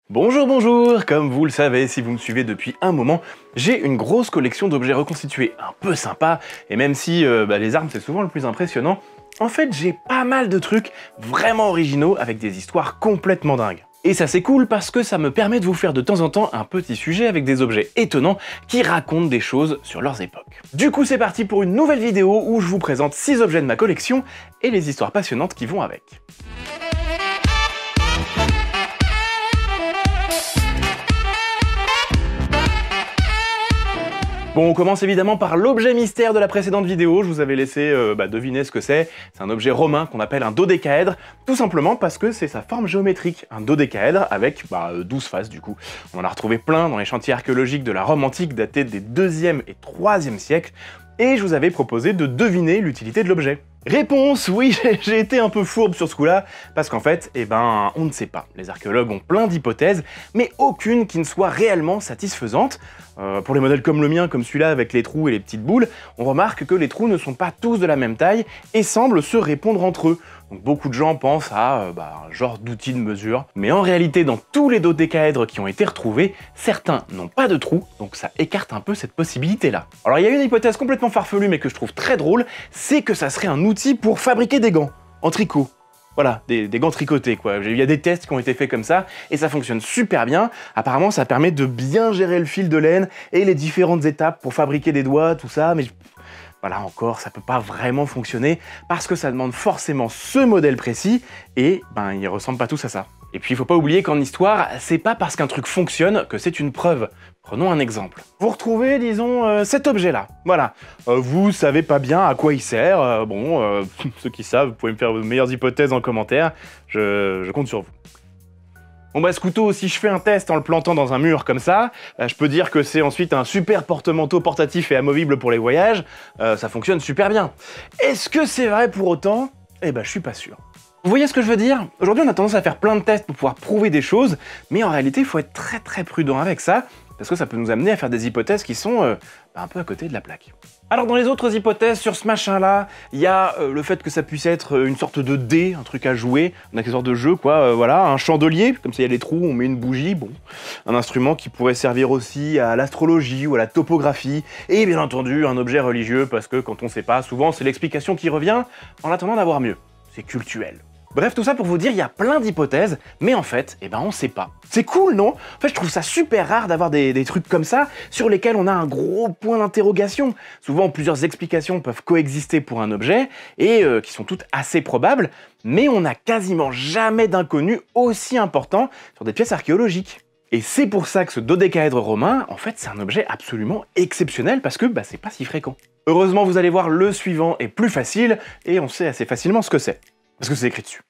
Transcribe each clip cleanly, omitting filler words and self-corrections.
Bonjour, bonjour! Comme vous le savez, si vous me suivez depuis un moment, j'ai une grosse collection d'objets reconstitués un peu sympas, et même si les armes c'est souvent le plus impressionnant, en fait j'ai pas mal de trucs vraiment originaux avec des histoires complètement dingues. Et ça c'est cool parce que ça me permet de vous faire de temps en temps un petit sujet avec des objets étonnants qui racontent des choses sur leurs époques. Du coup c'est parti pour une nouvelle vidéo où je vous présente 6 objets de ma collection et les histoires passionnantes qui vont avec. Bon, on commence évidemment par l'objet mystère de la précédente vidéo, je vous avais laissé deviner ce que c'est. C'est un objet romain qu'on appelle un dodécaèdre, tout simplement parce que c'est sa forme géométrique, un dodécaèdre avec 12 faces du coup. On en a retrouvé plein dans les chantiers archéologiques de la Rome antique datés des 2e et 3e siècles, et je vous avais proposé de deviner l'utilité de l'objet. Réponse, oui, j'ai été un peu fourbe sur ce coup-là, parce qu'en fait, on ne sait pas. Les archéologues ont plein d'hypothèses, mais aucune qui ne soit réellement satisfaisante. Pour les modèles comme le mien, comme celui-là avec les trous et les petites boules, on remarque que les trous ne sont pas tous de la même taille et semblent se répondre entre eux. Donc beaucoup de gens pensent à un genre d'outil de mesure, mais en réalité, dans tous les dodécaèdres qui ont été retrouvés, certains n'ont pas de trous, donc ça écarte un peu cette possibilité-là. Alors il y a une hypothèse complètement farfelue, mais que je trouve très drôle, c'est que ça serait un outil pour fabriquer des gants, en tricot. Voilà, des gants tricotés quoi. Il y a des tests qui ont été faits comme ça, et ça fonctionne super bien. Apparemment, ça permet de bien gérer le fil de laine et les différentes étapes pour fabriquer des doigts, tout ça, mais voilà, encore, ça peut pas vraiment fonctionner parce que ça demande forcément ce modèle précis et ils ressemblent pas tous à ça. Et puis il faut pas oublier qu'en histoire, c'est pas parce qu'un truc fonctionne que c'est une preuve. Prenons un exemple. Vous retrouvez, disons, cet objet-là. Voilà. Vous savez pas bien à quoi il sert. Ceux qui savent, vous pouvez me faire vos meilleures hypothèses en commentaire. Je compte sur vous. Bon ce couteau, si je fais un test en le plantant dans un mur comme ça, je peux dire que c'est ensuite un super porte-manteau portatif et amovible pour les voyages, ça fonctionne super bien. Est-ce que c'est vrai pour autant? Je suis pas sûr. Vous voyez ce que je veux dire? Aujourd'hui on a tendance à faire plein de tests pour pouvoir prouver des choses, mais en réalité il faut être très prudent avec ça, parce que ça peut nous amener à faire des hypothèses qui sont un peu à côté de la plaque. Alors dans les autres hypothèses sur ce machin-là, il y a le fait que ça puisse être une sorte de dé, un truc à jouer, un accessoire de jeu quoi, voilà, un chandelier, comme ça il y a des trous, on met une bougie, bon, un instrument qui pourrait servir aussi à l'astrologie ou à la topographie, et bien entendu un objet religieux, parce que quand on sait pas, souvent c'est l'explication qui revient en attendant d'avoir mieux, c'est cultuel. Bref, tout ça pour vous dire, il y a plein d'hypothèses, mais en fait, on sait pas. C'est cool, non? En fait, je trouve ça super rare d'avoir des trucs comme ça, sur lesquels on a un gros point d'interrogation. Souvent, plusieurs explications peuvent coexister pour un objet, et qui sont toutes assez probables, mais on n'a quasiment jamais d'inconnu aussi important sur des pièces archéologiques. Et c'est pour ça que ce dodécaèdre romain, en fait, c'est un objet absolument exceptionnel, parce que c'est pas si fréquent. Heureusement, vous allez voir, le suivant est plus facile, et on sait assez facilement ce que c'est. Parce que c'est écrit dessus.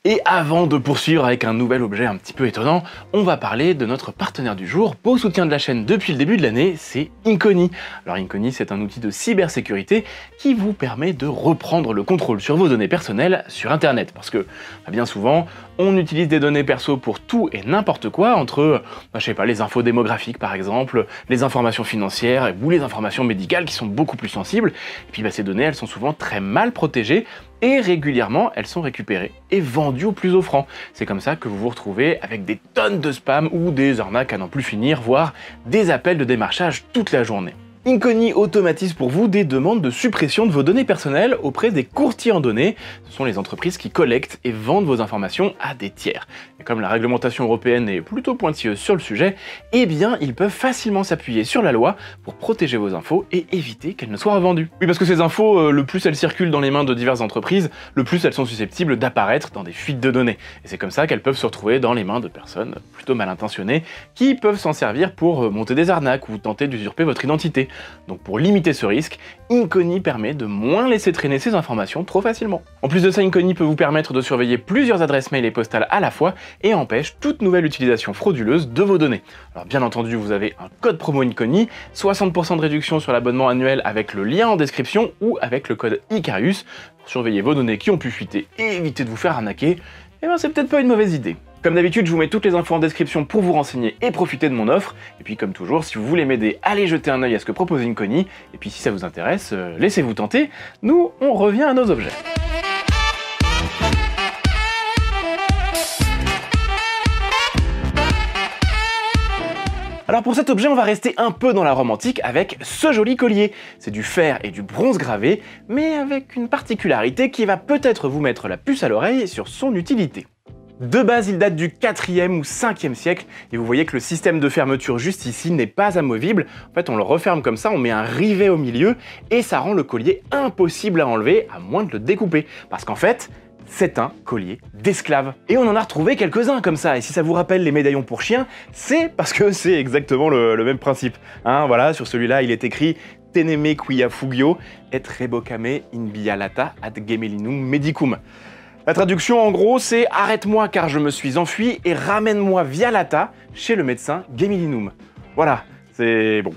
Et avant de poursuivre avec un nouvel objet un petit peu étonnant, on va parler de notre partenaire du jour, beau soutien de la chaîne depuis le début de l'année, c'est Incony. Alors Incony, c'est un outil de cybersécurité qui vous permet de reprendre le contrôle sur vos données personnelles sur Internet. Parce que bien souvent, on utilise des données perso pour tout et n'importe quoi, entre, les infos démographiques par exemple, les informations financières ou les informations médicales qui sont beaucoup plus sensibles. Et puis ces données, elles sont souvent très mal protégées, et régulièrement, elles sont récupérées et vendues au plus offrant. C'est comme ça que vous vous retrouvez avec des tonnes de spam ou des arnaques à n'en plus finir, voire des appels de démarchage toute la journée. Incony automatise pour vous des demandes de suppression de vos données personnelles auprès des courtiers en données. Ce sont les entreprises qui collectent et vendent vos informations à des tiers. Et comme la réglementation européenne est plutôt pointilleuse sur le sujet, ils peuvent facilement s'appuyer sur la loi pour protéger vos infos et éviter qu'elles ne soient revendues. Oui, parce que ces infos, le plus elles circulent dans les mains de diverses entreprises, le plus elles sont susceptibles d'apparaître dans des fuites de données. Et c'est comme ça qu'elles peuvent se retrouver dans les mains de personnes plutôt mal intentionnées qui peuvent s'en servir pour monter des arnaques ou tenter d'usurper votre identité. Donc pour limiter ce risque, Incony permet de moins laisser traîner ces informations trop facilement. En plus de ça, Incony peut vous permettre de surveiller plusieurs adresses mail et postales à la fois et empêche toute nouvelle utilisation frauduleuse de vos données. Alors bien entendu, vous avez un code promo Incony, 60% de réduction sur l'abonnement annuel avec le lien en description ou avec le code ICARIUS pour surveiller vos données qui ont pu fuiter et éviter de vous faire arnaquer. C'est peut-être pas une mauvaise idée. Comme d'habitude, je vous mets toutes les infos en description pour vous renseigner et profiter de mon offre. Et puis comme toujours, si vous voulez m'aider, allez jeter un œil à ce que propose Incony. Et puis si ça vous intéresse, laissez-vous tenter. Nous, on revient à nos objets. Alors pour cet objet, on va rester un peu dans la Rome antique avec ce joli collier. C'est du fer et du bronze gravé, mais avec une particularité qui va peut-être vous mettre la puce à l'oreille sur son utilité. De base, il date du 4e ou 5e siècle, et vous voyez que le système de fermeture juste ici n'est pas amovible. En fait, on le referme comme ça, on met un rivet au milieu, et ça rend le collier impossible à enlever, à moins de le découper. Parce qu'en fait, c'est un collier d'esclaves. Et on en a retrouvé quelques-uns comme ça, et si ça vous rappelle les médaillons pour chiens, c'est parce que c'est exactement le même principe. Hein, voilà, sur celui-là, il est écrit « Teneme quia fugio, et rebocame in via lata ad gemellinum medicum ». La traduction en gros c'est « Arrête-moi car je me suis enfui et ramène-moi via lata chez le médecin Gemellinum ». Voilà, c'est bon.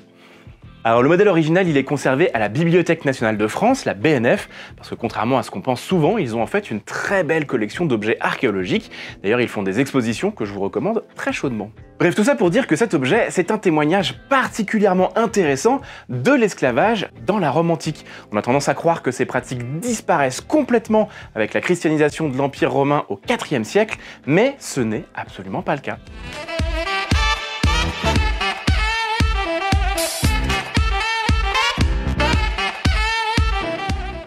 Alors le modèle original il est conservé à la Bibliothèque nationale de France, la BNF, parce que contrairement à ce qu'on pense souvent, ils ont en fait une très belle collection d'objets archéologiques. D'ailleurs ils font des expositions que je vous recommande très chaudement. Bref, tout ça pour dire que cet objet, c'est un témoignage particulièrement intéressant de l'esclavage dans la Rome antique. On a tendance à croire que ces pratiques disparaissent complètement avec la christianisation de l'Empire romain au IVe siècle, mais ce n'est absolument pas le cas.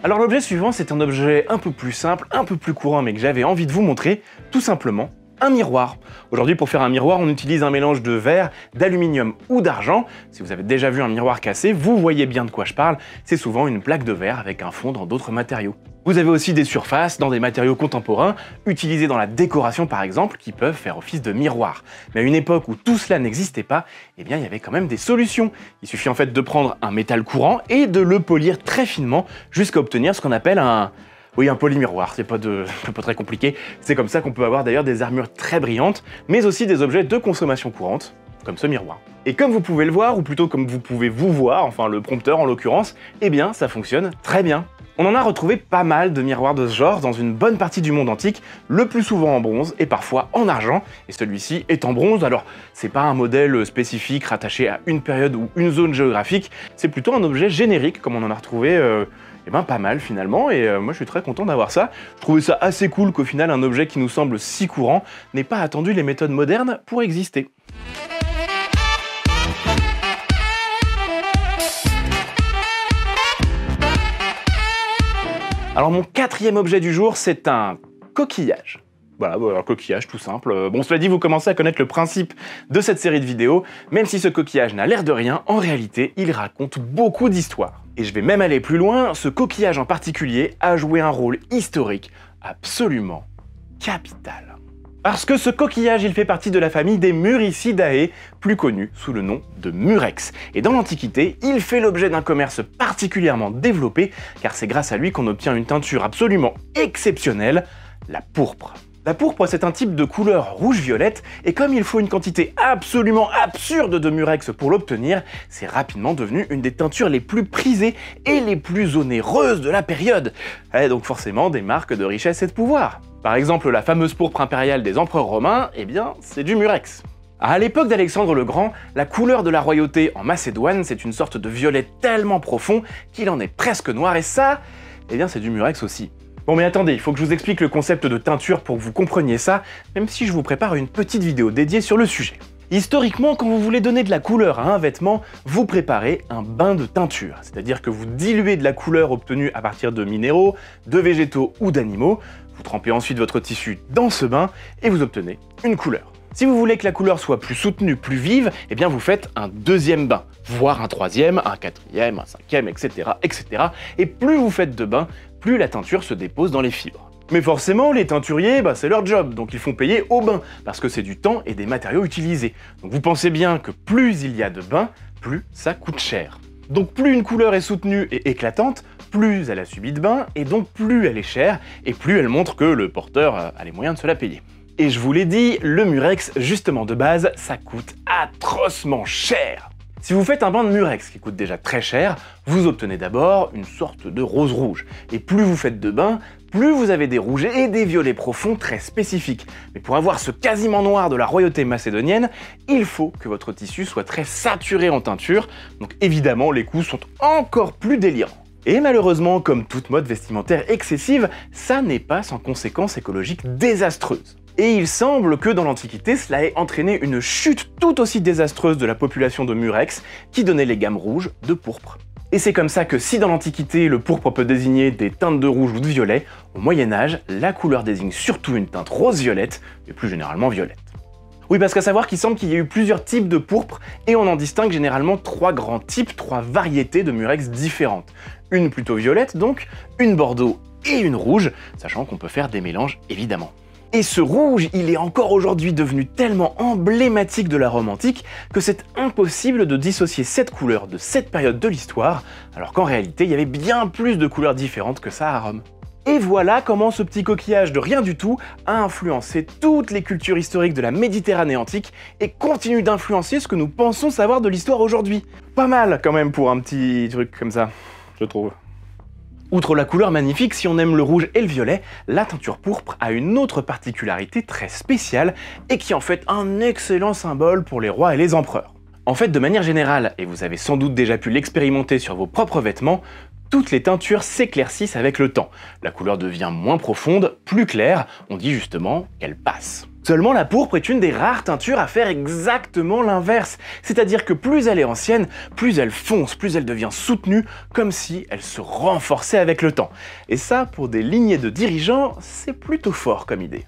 Alors l'objet suivant, c'est un objet un peu plus simple, un peu plus courant, mais que j'avais envie de vous montrer, tout simplement un miroir. Aujourd'hui, pour faire un miroir, on utilise un mélange de verre, d'aluminium ou d'argent. Si vous avez déjà vu un miroir cassé, vous voyez bien de quoi je parle. C'est souvent une plaque de verre avec un fond dans d'autres matériaux. Vous avez aussi des surfaces dans des matériaux contemporains, utilisés dans la décoration par exemple, qui peuvent faire office de miroir. Mais à une époque où tout cela n'existait pas, eh bien il y avait quand même des solutions. Il suffit en fait de prendre un métal courant et de le polir très finement jusqu'à obtenir ce qu'on appelle un polymiroir, c'est pas très compliqué. C'est comme ça qu'on peut avoir d'ailleurs des armures très brillantes, mais aussi des objets de consommation courante, comme ce miroir. Et comme vous pouvez le voir, ou plutôt comme vous pouvez vous voir, enfin le prompteur en l'occurrence, eh bien ça fonctionne très bien. On en a retrouvé pas mal de miroirs de ce genre dans une bonne partie du monde antique, le plus souvent en bronze et parfois en argent, et celui-ci est en bronze, alors c'est pas un modèle spécifique rattaché à une période ou une zone géographique, c'est plutôt un objet générique comme on en a retrouvé pas mal finalement, et moi je suis très content d'avoir ça. Je trouvais ça assez cool qu'au final un objet qui nous semble si courant n'ait pas attendu les méthodes modernes pour exister. Alors mon quatrième objet du jour, c'est un coquillage. Voilà, un coquillage tout simple. Bon, cela dit, vous commencez à connaître le principe de cette série de vidéos. Même si ce coquillage n'a l'air de rien, en réalité, il raconte beaucoup d'histoires. Et je vais même aller plus loin, ce coquillage en particulier a joué un rôle historique absolument capital. Parce que ce coquillage, il fait partie de la famille des Muricidae, plus connu sous le nom de murex. Et dans l'Antiquité, il fait l'objet d'un commerce particulièrement développé, car c'est grâce à lui qu'on obtient une teinture absolument exceptionnelle, la pourpre. La pourpre, c'est un type de couleur rouge-violette, et comme il faut une quantité absolument absurde de murex pour l'obtenir, c'est rapidement devenu une des teintures les plus prisées et les plus onéreuses de la période. Et donc forcément des marques de richesse et de pouvoir. Par exemple, la fameuse pourpre impériale des empereurs romains, eh bien, c'est du murex. À l'époque d'Alexandre le Grand, la couleur de la royauté en Macédoine, c'est une sorte de violet tellement profond qu'il en est presque noir, et ça, eh bien, c'est du murex aussi. Bon mais attendez, il faut que je vous explique le concept de teinture pour que vous compreniez ça, même si je vous prépare une petite vidéo dédiée sur le sujet. Historiquement, quand vous voulez donner de la couleur à un vêtement, vous préparez un bain de teinture, c'est-à-dire que vous diluez de la couleur obtenue à partir de minéraux, de végétaux ou d'animaux, vous trempez ensuite votre tissu dans ce bain et vous obtenez une couleur. Si vous voulez que la couleur soit plus soutenue, plus vive, eh bien vous faites un deuxième bain, voire un troisième, un quatrième, un cinquième, etc., etc. Et plus vous faites de bains, plus la teinture se dépose dans les fibres. Mais forcément, les teinturiers, c'est leur job, donc ils font payer au bain, parce que c'est du temps et des matériaux utilisés. Donc vous pensez bien que plus il y a de bains, plus ça coûte cher. Donc plus une couleur est soutenue et éclatante, plus elle a subi de bain, et donc plus elle est chère, et plus elle montre que le porteur a les moyens de se la payer. Et je vous l'ai dit, le murex, justement de base, ça coûte atrocement cher. Si vous faites un bain de murex qui coûte déjà très cher, vous obtenez d'abord une sorte de rose rouge. Et plus vous faites de bains, plus vous avez des rouges et des violets profonds très spécifiques. Mais pour avoir ce quasiment noir de la royauté macédonienne, il faut que votre tissu soit très saturé en teinture, donc évidemment les coûts sont encore plus délirants. Et malheureusement, comme toute mode vestimentaire excessive, ça n'est pas sans conséquences écologiques désastreuses. Et il semble que dans l'Antiquité, cela ait entraîné une chute tout aussi désastreuse de la population de Murex, qui donnait les gammes rouges de pourpre. Et c'est comme ça que si dans l'Antiquité, le pourpre peut désigner des teintes de rouge ou de violet, au Moyen-Âge, la couleur désigne surtout une teinte rose-violette, et plus généralement violette. Oui, parce qu'à savoir qu'il semble qu'il y ait eu plusieurs types de pourpre, et on en distingue généralement 3 grands types, 3 variétés de murex différentes. Une plutôt violette donc, une bordeaux et une rouge, sachant qu'on peut faire des mélanges évidemment. Et ce rouge, il est encore aujourd'hui devenu tellement emblématique de la Rome antique que c'est impossible de dissocier cette couleur de cette période de l'histoire, alors qu'en réalité, il y avait bien plus de couleurs différentes que ça à Rome. Et voilà comment ce petit coquillage de rien du tout a influencé toutes les cultures historiques de la Méditerranée antique et continue d'influencer ce que nous pensons savoir de l'histoire aujourd'hui. Pas mal quand même pour un petit truc comme ça, je trouve. Outre la couleur magnifique, si on aime le rouge et le violet, la teinture pourpre a une autre particularité très spéciale et qui en fait un excellent symbole pour les rois et les empereurs. En fait, de manière générale, et vous avez sans doute déjà pu l'expérimenter sur vos propres vêtements, toutes les teintures s'éclaircissent avec le temps. La couleur devient moins profonde, plus claire, on dit justement qu'elle passe. Seulement la pourpre est une des rares teintures à faire exactement l'inverse, c'est-à-dire que plus elle est ancienne, plus elle fonce, plus elle devient soutenue, comme si elle se renforçait avec le temps. Et ça, pour des lignées de dirigeants, c'est plutôt fort comme idée.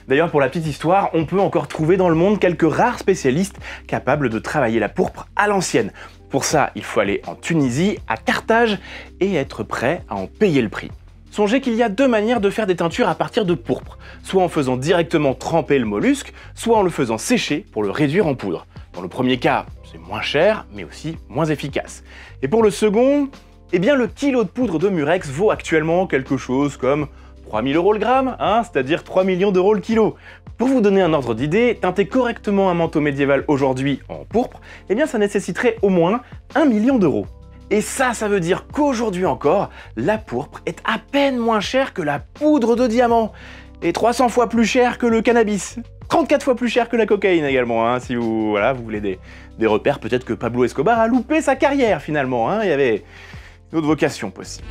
D'ailleurs, pour la petite histoire, on peut encore trouver dans le monde quelques rares spécialistes capables de travailler la pourpre à l'ancienne. Pour ça, il faut aller en Tunisie, à Carthage, et être prêt à en payer le prix. Songez qu'il y a 2 manières de faire des teintures à partir de pourpre, soit en faisant directement tremper le mollusque, soit en le faisant sécher pour le réduire en poudre. Dans le premier cas, c'est moins cher, mais aussi moins efficace. Et pour le second, eh bien le kilo de poudre de murex vaut actuellement quelque chose comme 3000 € le gramme, hein, c'est-à-dire 3 millions d'euros le kilo. Pour vous donner un ordre d'idée, teinter correctement un manteau médiéval aujourd'hui en pourpre, eh bien ça nécessiterait au moins 1 million d'euros. Et ça veut dire qu'aujourd'hui encore, la pourpre est à peine moins chère que la poudre de diamant, et 300 fois plus chère que le cannabis. 34 fois plus cher que la cocaïne également, hein, si vous voulez des repères, peut-être que Pablo Escobar a loupé sa carrière finalement, hein, il y avait une autre vocation possible.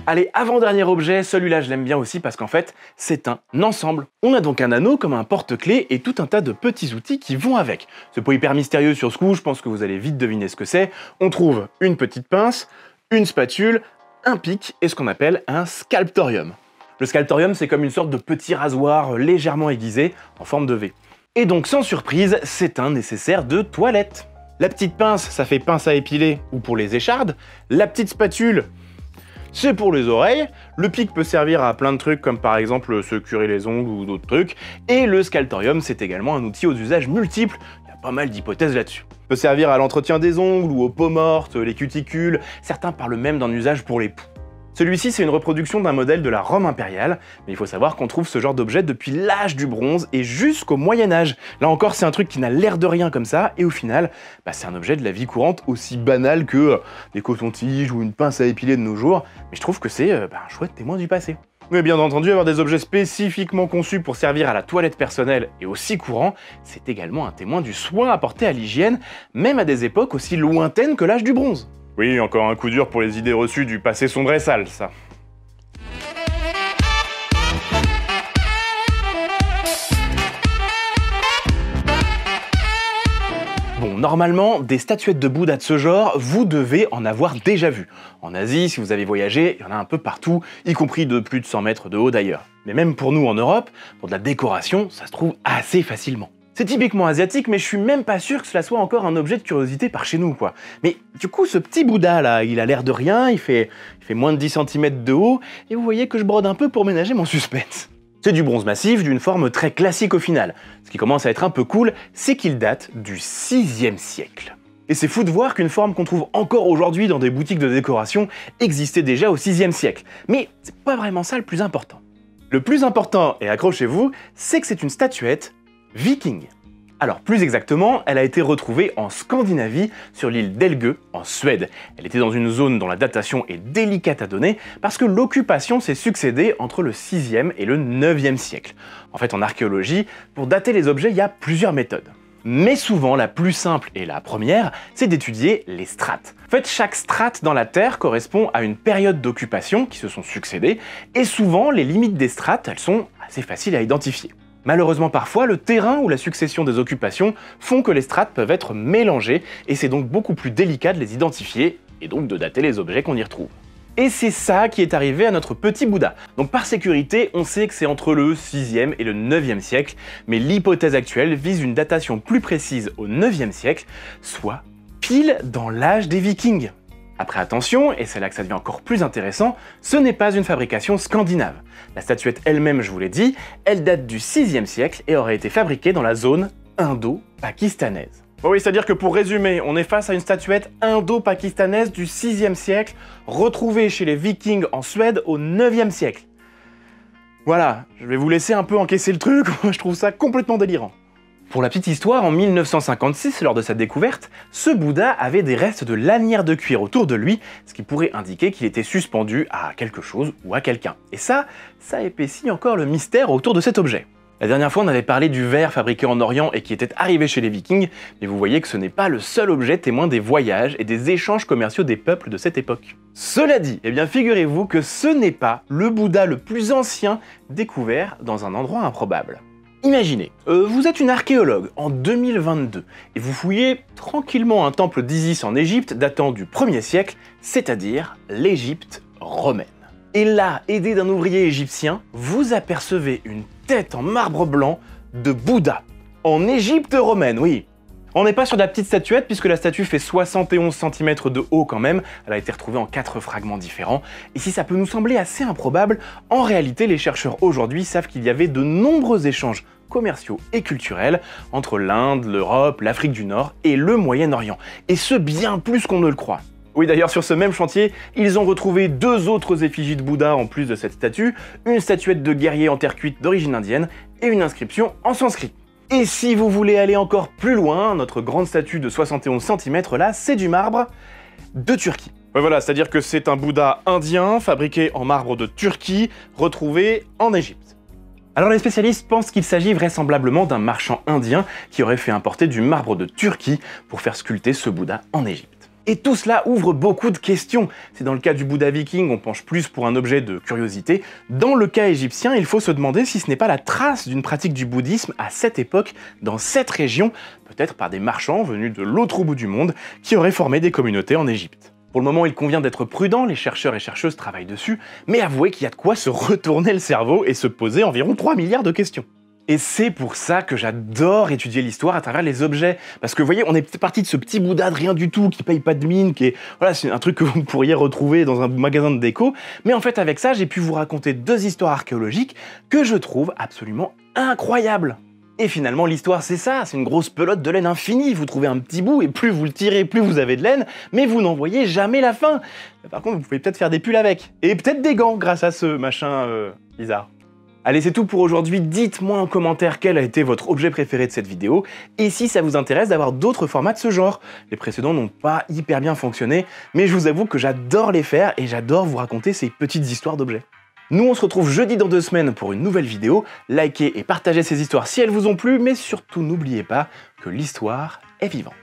Allez, avant-dernier objet, celui-là je l'aime bien aussi parce qu'en fait, c'est un ensemble. On a donc un anneau comme un porte-clés et tout un tas de petits outils qui vont avec. C'est pas hyper mystérieux sur ce coup, je pense que vous allez vite deviner ce que c'est. On trouve une petite pince, une spatule, un pic et ce qu'on appelle un sculptorium. Le sculptorium, c'est comme une sorte de petit rasoir légèrement aiguisé en forme de V. Et donc, sans surprise, c'est un nécessaire de toilette. La petite pince, ça fait pince à épiler ou pour les échardes. La petite spatule, c'est pour les oreilles. Le pic peut servir à plein de trucs comme par exemple se curer les ongles ou d'autres trucs. Et le sculptorium, c'est également un outil aux usages multiples. Il y a pas mal d'hypothèses là-dessus. Il peut servir à l'entretien des ongles ou aux peaux mortes, les cuticules. Certains parlent même d'un usage pour les poux. Celui-ci, c'est une reproduction d'un modèle de la Rome impériale, mais il faut savoir qu'on trouve ce genre d'objet depuis l'âge du bronze et jusqu'au Moyen-Âge. Là encore, c'est un truc qui n'a l'air de rien comme ça, et au final, c'est un objet de la vie courante aussi banal que des cotons-tiges ou une pince à épiler de nos jours, mais je trouve que c'est un chouette témoin du passé. Mais bien entendu, avoir des objets spécifiquement conçus pour servir à la toilette personnelle et aussi courant, c'est également un témoin du soin apporté à l'hygiène, même à des époques aussi lointaines que l'âge du bronze. Oui, encore un coup dur pour les idées reçues du passé sombre et sale, ça. Bon, normalement, des statuettes de Bouddha de ce genre, vous devez en avoir déjà vu. En Asie, si vous avez voyagé, il y en a un peu partout, y compris de plus de 100 mètres de haut d'ailleurs. Mais même pour nous en Europe, pour de la décoration, ça se trouve assez facilement. C'est typiquement asiatique, mais je suis même pas sûr que cela soit encore un objet de curiosité par chez nous, quoi. Mais du coup, ce petit Bouddha là, il a l'air de rien, il fait moins de 10 cm de haut, et vous voyez que je brode un peu pour ménager mon suspense. C'est du bronze massif, d'une forme très classique au final. Ce qui commence à être un peu cool, c'est qu'il date du 6e siècle. Et c'est fou de voir qu'une forme qu'on trouve encore aujourd'hui dans des boutiques de décoration existait déjà au 6e siècle. Mais c'est pas vraiment ça le plus important. Le plus important, et accrochez-vous, c'est que c'est une statuette viking. Alors plus exactement, elle a été retrouvée en Scandinavie, sur l'île d'Helgö, en Suède. Elle était dans une zone dont la datation est délicate à donner, parce que l'occupation s'est succédée entre le 6e et le 9e siècle. En fait, en archéologie, pour dater les objets, il y a plusieurs méthodes. Mais souvent, la plus simple et la première, c'est d'étudier les strates. En fait, chaque strate dans la Terre correspond à une période d'occupation qui se sont succédées, et souvent, les limites des strates, elles sont assez faciles à identifier. Malheureusement, parfois, le terrain ou la succession des occupations font que les strates peuvent être mélangées, et c'est donc beaucoup plus délicat de les identifier, et donc de dater les objets qu'on y retrouve. Et c'est ça qui est arrivé à notre petit Bouddha. Donc par sécurité, on sait que c'est entre le 6e et le 9e siècle, mais l'hypothèse actuelle vise une datation plus précise au 9e siècle, soit pile dans l'âge des Vikings. Après attention, et c'est là que ça devient encore plus intéressant, ce n'est pas une fabrication scandinave. La statuette elle-même, je vous l'ai dit, elle date du 6e siècle et aurait été fabriquée dans la zone indo-pakistanaise. Oui, c'est-à-dire que pour résumer, on est face à une statuette indo-pakistanaise du 6e siècle, retrouvée chez les Vikings en Suède au 9e siècle. Voilà, je vais vous laisser un peu encaisser le truc, je trouve ça complètement délirant. Pour la petite histoire, en 1956, lors de sa découverte, ce Bouddha avait des restes de lanières de cuir autour de lui, ce qui pourrait indiquer qu'il était suspendu à quelque chose ou à quelqu'un. Et ça épaissit encore le mystère autour de cet objet. La dernière fois, on avait parlé du verre fabriqué en Orient et qui était arrivé chez les Vikings, mais vous voyez que ce n'est pas le seul objet témoin des voyages et des échanges commerciaux des peuples de cette époque. Cela dit, eh bien figurez-vous que ce n'est pas le Bouddha le plus ancien découvert dans un endroit improbable. Imaginez, vous êtes une archéologue en 2022 et vous fouillez tranquillement un temple d'Isis en Égypte datant du 1er siècle, c'est-à-dire l'Égypte romaine. Et là, aidé d'un ouvrier égyptien, vous apercevez une tête en marbre blanc de Bouddha. En Égypte romaine, oui. On n'est pas sur de la petite statuette puisque la statue fait 71 cm de haut quand même, elle a été retrouvée en 4 fragments différents, et si ça peut nous sembler assez improbable, en réalité les chercheurs aujourd'hui savent qu'il y avait de nombreux échanges commerciaux et culturels entre l'Inde, l'Europe, l'Afrique du Nord et le Moyen-Orient, et ce bien plus qu'on ne le croit. Oui, d'ailleurs, sur ce même chantier, ils ont retrouvé 2 autres effigies de Bouddha en plus de cette statue, une statuette de guerrier en terre cuite d'origine indienne et une inscription en sanskrit. Et si vous voulez aller encore plus loin, notre grande statue de 71 cm là, c'est du marbre de Turquie. Ouais, voilà, c'est-à-dire que c'est un Bouddha indien fabriqué en marbre de Turquie, retrouvé en Égypte. Alors les spécialistes pensent qu'il s'agit vraisemblablement d'un marchand indien qui aurait fait importer du marbre de Turquie pour faire sculpter ce Bouddha en Égypte. Et tout cela ouvre beaucoup de questions. Si dans le cas du Bouddha viking, on penche plus pour un objet de curiosité, dans le cas égyptien, il faut se demander si ce n'est pas la trace d'une pratique du bouddhisme à cette époque, dans cette région, peut-être par des marchands venus de l'autre bout du monde, qui auraient formé des communautés en Égypte. Pour le moment, il convient d'être prudent, les chercheurs et chercheuses travaillent dessus, mais avouez qu'il y a de quoi se retourner le cerveau et se poser environ 3 milliards de questions. Et c'est pour ça que j'adore étudier l'histoire à travers les objets. Parce que vous voyez, on est parti de ce petit Bouddha de rien du tout, qui paye pas de mine, qui est... Voilà, c'est un truc que vous pourriez retrouver dans un magasin de déco. Mais en fait, avec ça, j'ai pu vous raconter 2 histoires archéologiques que je trouve absolument incroyables. Et finalement, l'histoire, c'est ça, c'est une grosse pelote de laine infinie. Vous trouvez un petit bout, et plus vous le tirez, plus vous avez de laine, mais vous n'en voyez jamais la fin. Par contre, vous pouvez peut-être faire des pulls avec. Et peut-être des gants, grâce à ce machin bizarre. Allez, c'est tout pour aujourd'hui. Dites-moi en commentaire quel a été votre objet préféré de cette vidéo et si ça vous intéresse d'avoir d'autres formats de ce genre. Les précédents n'ont pas hyper bien fonctionné, mais je vous avoue que j'adore les faire et j'adore vous raconter ces petites histoires d'objets. Nous, on se retrouve jeudi dans 2 semaines pour une nouvelle vidéo. Likez et partagez ces histoires si elles vous ont plu, mais surtout n'oubliez pas que l'histoire est vivante.